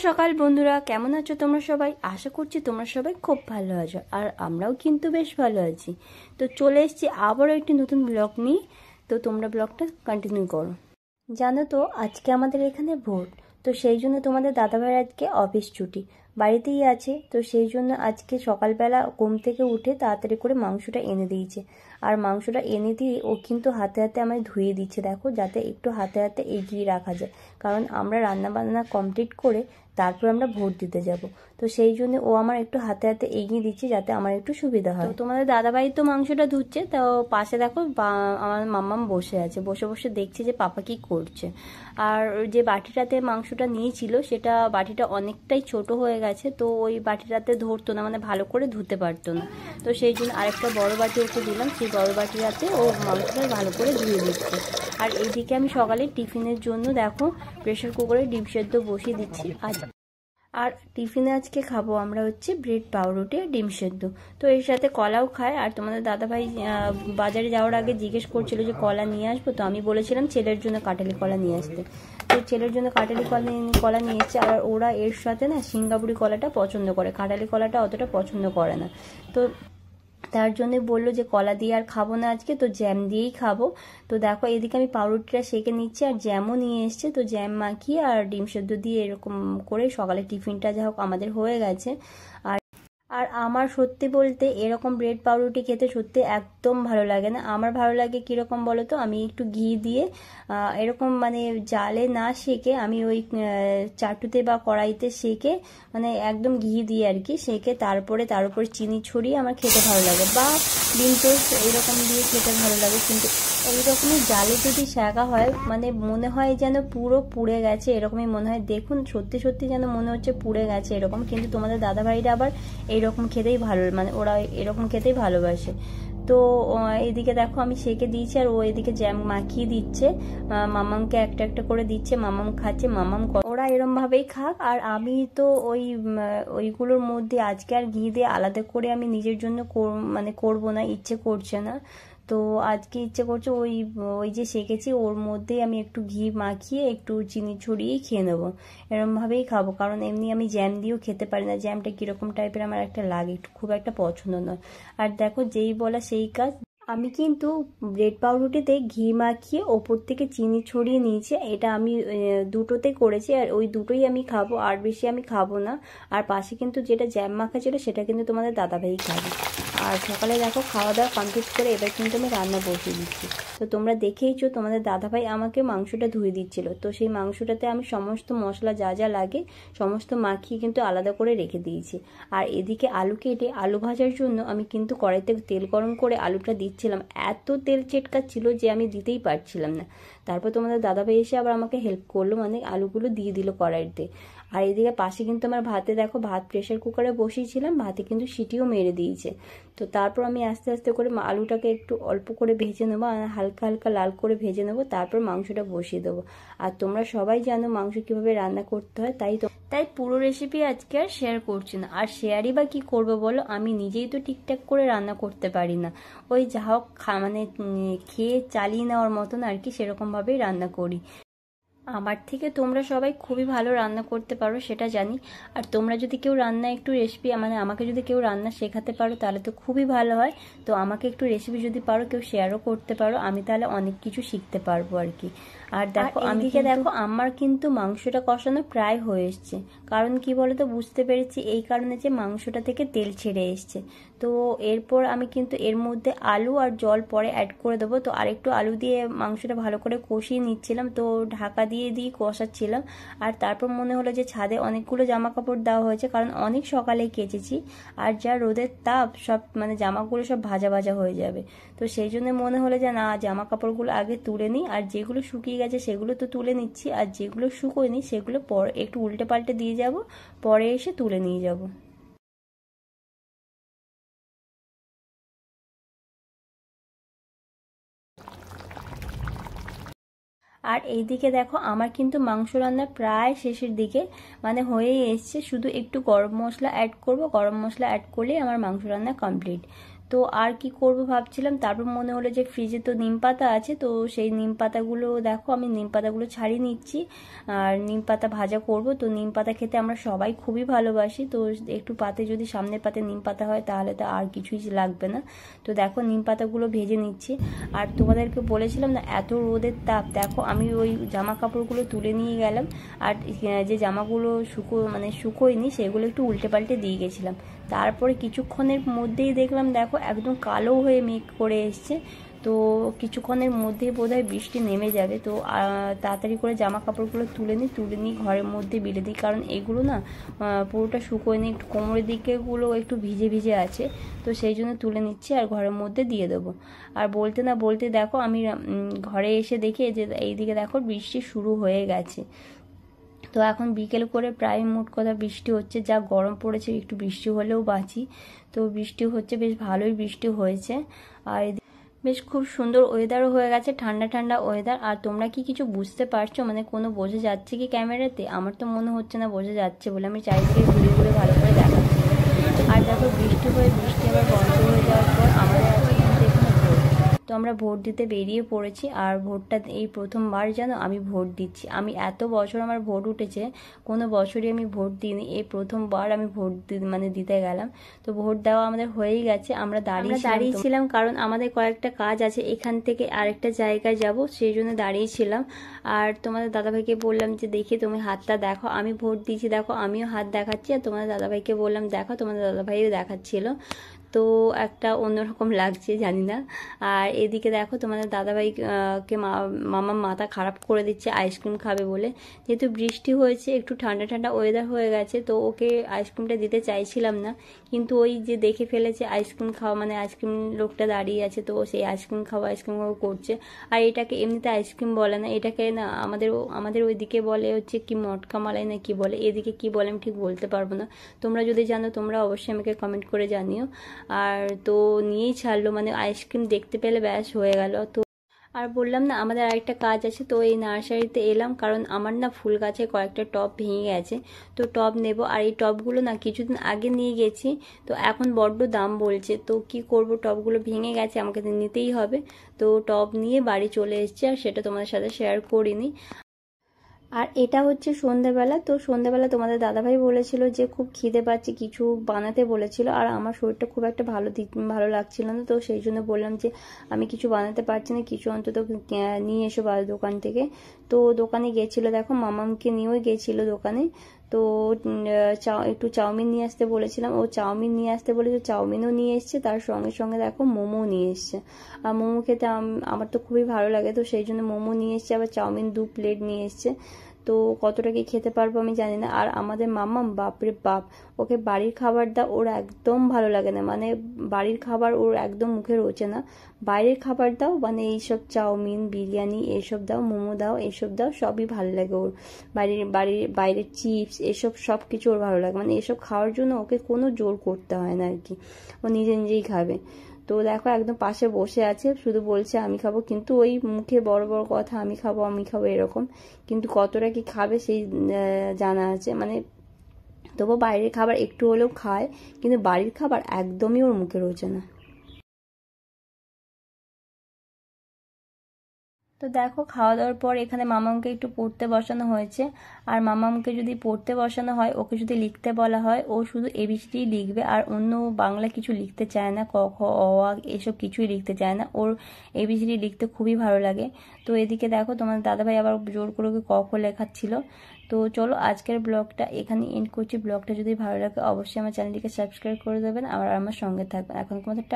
সকাল বন্ধুরা, কেমন আছো তোমরা সবাই? আশা করছি তোমরা সবাই খুব ভালো আছো, আর আমরাও কিন্তু বেশ ভালো আছি। তো চলে এসেছি আবারও একটি নতুন ব্লগ নিয়ে। তো তোমরা ব্লগটা কন্টিনিউ করো। জানো তো আজকে আমাদের এখানে ভোট, তো সেই জন্য তোমাদের দাদাভাইয়ের আজকে অফিস ছুটি, বাড়িতেই আছে। তো সেই জন্য আজকে সকালবেলা ঘুম থেকে উঠে তাড়াতাড়ি করে মাংসটা এনে দিয়েছে। আর মাংসটা এনে দিয়ে ও কিন্তু হাতে হাতে আমায় ধুয়ে দিচ্ছে, দেখো, যাতে একটু হাতে হাতে এগিয়ে রাখা যায়, কারণ আমরা রান্না বান্না কমপ্লিট করে তারপর আমরা ভোট দিতে যাব। তো সেই জন্য ও আমার একটু হাতে হাতে এগিয়ে দিচ্ছে যাতে আমার একটু সুবিধা হয়। তো তোমাদের দাদাভাই তো মাংসটা ধুচ্ছে, তো পাশে দেখো আমার মাম্মাম বসে আছে, বসে বসে দেখছে যে পাপা কি করছে। আর যে বাটিটাতে মাংসটা নিয়েছিল সেটা বাটিটা অনেকটাই ছোট হয়ে গেছে, তো ওই বাটিটাতে ধরতো না, মানে ভালো করে ধুতে পারতো না। তো সেই জন্য আরেকটা বড় বাটি ওকে দিলাম, সেই বড় বাটিটাতে ও মাংসটা ভালো করে ধুয়ে দিচ্ছে। আর এইদিকে আমি সকালে টিফিনের জন্য দেখো প্রেশার কুকারে ডিম সেদ্ধ বসিয়ে দিচ্ছি। আর টিফিনে আজকে খাবো আমরা হচ্ছে ব্রেড, পাউরুটি আর ডিম সেদ্ধ। তো এর সাথে কলাও খায়। আর তোমাদের দাদাভাই বাজারে যাওয়ার আগে জিজ্ঞেস করছিল যে কলা নিয়ে আসবো, তো আমি বলেছিলাম ছেলের জন্য কাঁঠালি কলা নিয়ে আসতে। তো ছেলের জন্য কাঁঠালি কলা নিয়ে এসছে। আর ওরা এর সাথে না সিঙ্গাপুরি কলাটা পছন্দ করে, কাঁঠালি কলাটা অতটা পছন্দ করে না। তো তার জন্য বললো যে কলা দিয়ে আর খাবো না আজকে, তো জ্যাম দিয়েই খাবো। তো দেখো এদিকে আমি পাউরুটিটা সেঁকে নিচ্ছি, আর জ্যামও নিয়ে এসছে। তো জ্যাম মাখিয়ে আর ডিম সেদ্ধ দিয়ে এরকম করে সকালে টিফিনটা যা হোক আমাদের হয়ে গেছে। আর আমার সত্যি বলতে এরকম ব্রেড পাউরুটি খেতে সত্যি একদম ভালো লাগে না। আমার ভালো লাগে কীরকম বলো তো, আমি একটু ঘি দিয়ে এরকম মানে জালে না সেকে আমি ওই চাটুতে বা কড়াইতে সেকে, মানে একদম ঘি দিয়ে আর কি সেকে তারপরে তার উপর চিনি ছড়িয়ে আমার খেতে ভালো লাগে, বা ডিম টোস্ট এইরকম দিয়ে খেতে ভালো লাগে। কিন্তু এইরকমই জালে যদি সেকা হয় মানে মনে হয় যেন পুরো পুড়ে গেছে, এরকমই মনে হয়। দেখুন সত্যি সত্যি যেন মনে হচ্ছে পুড়ে গেছে এরকম। কিন্তু তোমাদের দাদাভাইরা আবার এইরকম খেতেই ভালো, মানে ওরা এরকম খেতেই ভালোবাসে। তো এদিকে দেখো আমি সেকে দিয়েছি, আর ও এদিকে জ্যাম মাখিয়ে দিচ্ছে, মামামকে একটা একটা করে দিচ্ছে, মামাম খাচ্ছে। ওরা এরম ভাবেই খাক। আর আমি তো ওইগুলোর মধ্যে আজকে আর ঘি দিয়ে আলাদা করে আমি নিজের জন্য মানে করবো না, ইচ্ছে করছে না। তো আজকে ইচ্ছে করছে ওই ওই যে সেকেছি ওর মধ্যেই আমি একটু ঘি মাখিয়ে একটু চিনি ছড়িয়ে খেয়ে নেবো, এরমভাবেই খাবো। কারণ এমনি আমি জ্যাম দিয়েও খেতে পারি না, জ্যামটা কীরকম টাইপের আমার একটা লাগে, খুব একটা পছন্দ নয়। আর দেখো যেই বলা সেই কাজ, আমি কিন্তু ব্রেড পাউরুটিতে ঘি মাখিয়ে ওপর থেকে চিনি ছড়িয়ে নিয়েছি। এটা আমি দুটোতে করেছি, আর ওই দুটোই আমি খাবো, আর বেশি আমি খাবো না। আর পাশে কিন্তু যেটা জ্যাম মাখা ছিল সেটা কিন্তু তোমাদের দাদাভাই খাবে। আর সকালে দেখো খাওয়া দাওয়া কমপ্লিট করে এবার কিন্তু আমি রান্না বসিয়ে দিচ্ছি। তো তোমরা দেখেইছো তোমাদের দাদাভাই আমাকে মাংসটা ধুয়ে দিচ্ছিল। তো সেই মাংসটাতে আমি সমস্ত মশলা যা যা লাগে সমস্ত মাখিয়ে কিন্তু আলাদা করে রেখে দিয়েছি। আর এদিকে আলু কেটে আলু ভাজার জন্য আমি কিন্তু কড়াইতে তেল গরম করে আলুটা দিচ্ছিলাম। এত তেল চেটকাচ্ছিল যে আমি দিতেই পারছিলাম না। তারপর তোমাদের দাদাভাই এসে আবার আমাকে হেল্প করলো, মানে আলুগুলো দিয়ে দিল কড়াইতে। আর এদিকে পাশে কিন্তু আমার ভাতে দেখো ভাত প্রেশার কুকারে বসিয়েছিলাম, ভাতে কিন্তু সিটিও মেরে দিয়েছে। তো তারপর আমি আস্তে আস্তে করে আলুটাকে একটু অল্প করে ভেজে নেবো, আর হালকা হালকা লাল করে ভেজে নেবো, তারপর মাংসটা বসিয়ে দেবো। আর তোমরা সবাই জানো মাংস কিভাবে রান্না করতে হয়, তাই পুরো রেসিপি আজকে আর শেয়ার করছি না। আর শেয়ারই বা কি করবো বলো, আমি নিজেই তো ঠিকঠাক করে রান্না করতে পারি না। ওই যা হোক মানে খেয়ে চালিয়ে নেওয়ার মতন আর কি, সেরকমভাবেই রান্না করি। আমার থেকে তোমরা সবাই খুবই ভালো রান্না করতে পারো সেটা জানি। আর তোমরা যদি কেউ রান্না একটু রেসিপি মানে আমাকে যদি কেউ রান্না শেখাতে পারো তাহলে তো খুবই ভালো হয়। তো আমাকে একটু রেসিপি যদি পারো কেউ শেয়ারও করতে পারো, আমি তাহলে অনেক কিছু শিখতে পারবো আর কি। আর দেখো দেখো আমার কিন্তু মাংসটা কষানো প্রায় হয়ে এসছে। কারণ কি বলো তো, বুঝতে পেরেছি এই কারণে যে মাংসটা থেকে তেল ছেড়ে এসছে। তো এরপর আমি কিন্তু এর মধ্যে আলু আর জল পরে অ্যাড করে দেবো। তো আরেকটু আলু দিয়ে মাংসটা ভালো করে কষিয়ে নিচ্ছিলাম, তো ঢাকা দিয়ে কষাচ্ছিলাম। আর তারপর মনে হলো যে ছাদে অনেকগুলো জামা কাপড় দেওয়া হয়েছে, কারণ অনেক সকালে কেচেছি, আর যা রোদের তাপ সব মানে জামাগুলো সব ভাজা ভাজা হয়ে যাবে। তো সেই জন্য মনে হলো যে না, জামা কাপড়গুলো আগে তুলে নিই, আর যেগুলো শুকিয়ে গেছে সেগুলো তো তুলে নিচ্ছি, আর যেগুলো শুকোয়নি সেগুলো পরে একটু উল্টে পাল্টে দিয়ে যাব, পরে এসে তুলে নিয়ে যাব। আর এইদিকে দেখো আমার কিন্তু মাংস রান্না প্রায় শেষের দিকে, মানে হয়েই এসছে। শুধু একটু গরম মশলা অ্যাড করব, গরম মশলা অ্যাড করলেই আমার মাংস রান্না কমপ্লিট। তো আর কি করব ভাবছিলাম, তারপর মনে হলো যে ফ্রিজে তো নিম পাতা আছে, তো সেই নিম পাতাগুলো দেখো আমি নিম পাতাগুলো ছাড়িয়ে নিচ্ছি আর নিম পাতা ভাজা করব। তো নিম পাতা খেতে আমরা সবাই খুবই ভালোবাসি, তো একটু পাতে যদি সামনের পাতে নিম পাতা হয় তাহলে তো আর কিছুই লাগবে না। তো দেখো নিম পাতাগুলো ভেজে নিচ্ছি। আর তোমাদেরকে বলেছিলাম না এত রোদের তাপ, দেখো আমি ওই জামা কাপড়গুলো তুলে নিয়ে গেলাম আর যে জামাগুলো শুকোয়নি সেগুলো একটু উল্টে পাল্টে দিয়ে গেছিলাম। তারপরে কিছুক্ষণের মধ্যেই দেখলাম দেখো একদম কালো হয়ে মেঘ করে এসছে। তো কিছুক্ষণের মধ্যেই বোধহয় বৃষ্টি নেমে যাবে। তো তাড়াতাড়ি করে জামা কাপড়গুলো তুলে নিই ঘরের মধ্যে বিলে দিই, কারণ এগুলো না পুরোটা শুকোয়নি, একটু কোমরের দিকেগুলো একটু ভিজে ভিজে আছে। তো সেই জন্য তুলে নিচ্ছি আর ঘরের মধ্যে দিয়ে দেবো। আর বলতে না বলতে দেখো আমি ঘরে এসে দেখি যে এইদিকে দেখো বৃষ্টি শুরু হয়ে গেছে। তো এখন বিকেল করে প্রায় মোট কথা বৃষ্টি হচ্ছে, যা গরম পড়েছে একটু বৃষ্টি হলেও বাঁচি। তো বৃষ্টি হচ্ছে, বেশ ভালোই বৃষ্টি হয়েছে আর বেশ খুব সুন্দর ওয়েদারও হয়ে গেছে, ঠান্ডা ঠান্ডা ওয়েদার। আর তোমরা কি কিছু বুঝতে পারছো, মানে কোনো বোঝা যাচ্ছে কি ক্যামেরাতে? আমার তো মনে হচ্ছে না বোঝা যাচ্ছে বলে, আমি চারিদিকে ঘুরে ঘুরে ভালো করে দেখাচ্ছি। আর দেখো বৃষ্টি আবার বন্ধ হয়ে যাওয়ার পর আমাদের আছে কিন্তু এখানে ভোট। তো আমরা ভোট দিতে বেরিয়ে পড়েছি আর ভোটটা এই প্রথমবার যেন আমি ভোট দিচ্ছি। আমি এত বছর আমার ভোট উঠেছে, কোনো বছরই আমি ভোট দিইনি, এই প্রথমবার আমি ভোট দিতে গেলাম। তো ভোট দেওয়া আমাদের হয়েই গেছে। আমরা দাঁড়িয়েছিলাম কারণ আমাদের কয়েকটা কাজ আছে, এখান থেকে আরেকটা জায়গায় যাব, সেই জন্য দাঁড়িয়েছিলাম। আর তোমাদের দাদাভাইকে বললাম যে দেখি তুমি হাতটা দেখো, আমি ভোট দিয়েছি দেখো, আমিও হাত দেখাচ্ছি। আর তোমাদের দাদাভাইকে বললাম দেখো, তোমাদের দাদাভাইও দেখাচ্ছিল। তো একটা অন্যরকম লাগছে জানি না। আর এদিকে দেখো তোমাদের দাদাভাই কে মামা মাথা খারাপ করে দিচ্ছে আইসক্রিম খাবে বলে, যেহেতু বৃষ্টি হয়েছে একটু ঠান্ডা ঠান্ডা ওয়েদার হয়ে গেছে। তো ওকে আইসক্রিমটা দিতে চাইছিলাম না, কিন্তু ওই যে দেখে ফেলেছে আইসক্রিম খাওয়া, মানে আইসক্রিম লোকটা দাঁড়িয়ে আছে, তো সেই আইসক্রিম খাওয়া করছে। আর এটাকে এমনিতে আইসক্রিম বলে না, এটাকে না আমাদের ওইদিকে বলে হচ্ছে কি মটকা মালাই না কি বলে, এদিকে কি বলে আমি ঠিক বলতে পারবো না। তোমরা যদি জানো তোমরা অবশ্যই আমাকে কমেন্ট করে জানিও। আর তো নিয়েই ছাড়লো, মানে আইসক্রিম দেখতে পেলে ব্যাস হয়ে গেল। তো আর বললাম না আমাদের আরেকটা কাজ আছে, তো এই নার্সারিতে এলাম কারণ আমার না ফুল গাছে কয়েকটা টব ভেঙে গেছে, তো টব নেব। আর এই টবগুলো না কিছুদিন আগে নিয়ে গেছি, তো এখন বড্ড দাম বলছে। তো কি করব, টবগুলো ভেঙে গেছে, আমাকে তো নিতেই হবে। তো টব নিয়ে বাড়ি চলে এসেছি, আর সেটা তোমাদের সাথে শেয়ার করিনি। আর এটা হচ্ছে সন্ধ্যেবেলা। তো সন্ধ্যেবেলা তোমাদের দাদাভাই বলেছিল যে খুব খিদে পাচ্ছে, কিছু বানাতে বলেছিল। আর আমার শরীরটা খুব একটা ভালো লাগছিল না, তো সেই জন্য বললাম যে আমি কিছু বানাতে পারছি না, কিছু অন্তত নিয়ে এসো দোকান থেকে। তো দোকানে গেছিলো, দেখো মামামকে নিয়েও গেছিলো দোকানে। তো একটু চাউমিন নিয়ে আসতে বলেছিলাম, ও চাউমিন নিয়ে আসতে বলেছে, চাউমিনও নিয়ে এসছে, তার সঙ্গে সঙ্গে দেখো মোমো নিয়ে এসছে। আর মোমো খেতে আমার তো খুবই ভালো লাগে, তো সেই জন্য মোমো নিয়ে এসছে, আবার চাউমিন 2 প্লেট নিয়ে এসছে। তো কতটা কি খেতে পারবো আমি জানি না। আর আমাদের মাম্মাম বাপরে বাপ, ওকে বাড়ির খাবার দাও ওর একদম ভালো লাগে না, মানে বাড়ির খাবার ওর একদম মুখে রোচে না। বাইরের খাবার দাও, মানে এইসব চাউমিন বিরিয়ানি এসব দাও, মোমো দাও, এসব দাও, সবই ভালো লাগে ওর। বাইরের চিপস এসব সব কিছু ওর ভালো লাগে, মানে এসব খাওয়ার জন্য ওকে কোনো জোর করতে হয় না আর কি, ও নিজে নিজেই খাবে। তো দেখো একদম পাশে বসে আছে, শুধু বলছে আমি খাবো, কিন্তু ওই মুখে বড় বড় কথা আমি খাবো এরকম, কিন্তু কতটা কি খাবে সেই জানা আছে। মানে তবু বাইরের খাবার একটু হলেও খায়, কিন্তু বাড়ির খাবার একদমই ওর মুখে রোচে না। তো দেখো খাওয়া দাওয়ার পর এখানে মামামকে একটু পড়তে বসানো হয়েছে। আর মামামকে যদি পড়তে বসানো হয়, ওকে যদি লিখতে বলা হয়, ও শুধু এবিসিডি লিখবে, আর অন্য বাংলা কিছু লিখতে চায় না, ক খ অ আ এসব কিছুই লিখতে চায় না, ওর এবিসিডি লিখতে খুবই ভালো লাগে। তো এদিকে দেখো তোমার দাদাভাই আবার জোর করে ক খ লেখাচ্ছিল। তো চলো আজকের ব্লগটা এখানে এন্ড করছি। ব্লগটা যদি ভালো লাগে অবশ্যই আমার চ্যানেলটিকে সাবস্ক্রাইব করে দেবেন আর আমার সঙ্গে থাকবেন। এখন তোমাদের